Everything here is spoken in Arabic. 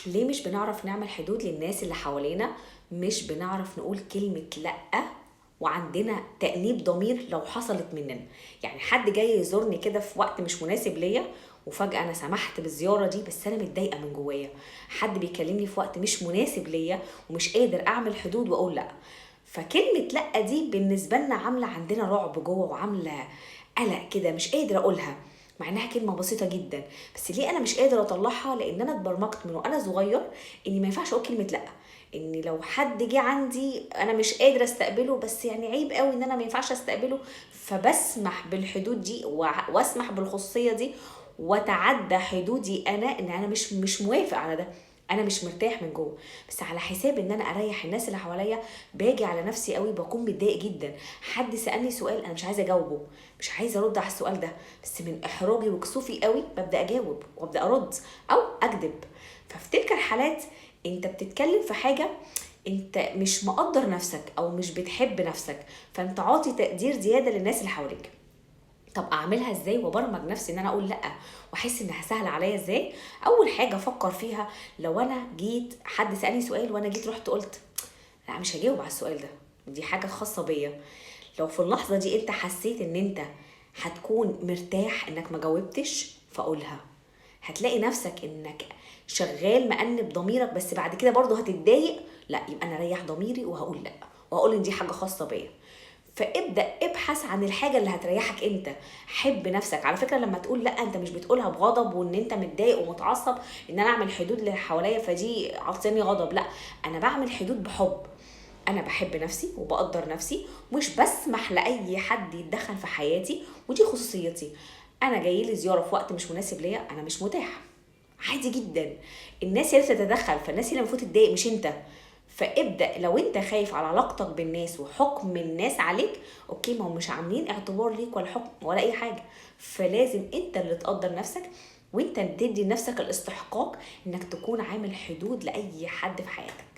ليه مش بنعرف نعمل حدود للناس اللي حوالينا؟ مش بنعرف نقول كلمة لأ، وعندنا تأنيب ضمير لو حصلت مننا. يعني حد جاي يزورني كده في وقت مش مناسب ليا، وفجأة أنا سمحت بالزيارة دي بس أنا متضايقة من جوايا. حد بيكلمني في وقت مش مناسب ليا ومش قادر أعمل حدود وأقول لأ. فكلمة لأ دي بالنسبة لنا عاملة عندنا رعب جوه، وعاملة قلق كده، مش قادرة أقولها مع انها كلمه بسيطه جدا. بس ليه انا مش قادره اطلعها؟ لان انا اتبرمجت من وانا صغير اني ما ينفعش اقول كلمه لا. ان لو حد جه عندي انا مش قادره استقبله، بس يعني عيب قوي ان انا ما ينفعش استقبله، فبسمح بالحدود دي واسمح بالخصوصيه دي، واتعدى حدودي انا ان انا مش موافق على ده. انا مش مرتاح من جوه، بس على حساب ان انا اريح الناس اللي حواليا باجي على نفسي قوي، بكون متضايق جدا. حد سالني سؤال انا مش عايزه اجاوبه، مش عايزه ارد على السؤال ده، بس من احراجي وكسوفي قوي ببدا اجاوب وابدا ارد او اكذب. ففي تلك الحالات انت بتتكلم في حاجه انت مش مقدر نفسك او مش بتحب نفسك، فانت عاطي تقدير زياده للناس اللي حواليك. طب اعملها ازاي وابرمج نفسي ان انا اقول لا واحس انها سهله عليا ازاي؟ اول حاجه افكر فيها، لو انا جيت حد سالني سؤال وانا جيت رحت قلت لا مش هجاوب على السؤال ده، دي حاجه خاصه بيا. لو في اللحظه دي انت حسيت ان انت هتكون مرتاح انك ما جاوبتش فقولها. هتلاقي نفسك انك شغال مأنب ضميرك، بس بعد كده برضه هتتضايق. لا، يبقى انا اريح ضميري وهقول لا، وهقول ان دي حاجه خاصه بيا. فابدا ابحث عن الحاجه اللي هتريحك انت. حب نفسك. على فكره لما تقول لا انت مش بتقولها بغضب وان انت متضايق ومتعصب ان انا اعمل حدود اللي حواليا فدي عطاني غضب، لا، انا بعمل حدود بحب. انا بحب نفسي وبقدر نفسي، مش بسمح لاي حد يتدخل في حياتي، ودي خصوصيتي. انا جاي لي زياره في وقت مش مناسب ليا، انا مش متاح، عادي جدا. الناس هي اللي تتدخل، فالناس هي اللي المفروض تتضايق مش انت. فابدا لو انت خايف على علاقتك بالناس وحكم الناس عليك، اوكي، ما هم مش عاملين اعتبار ليك ولا حكم ولا اي حاجه. فلازم انت اللي تقدر نفسك، وانت اللي تدي لنفسك الاستحقاق انك تكون عامل حدود لاي حد في حياتك.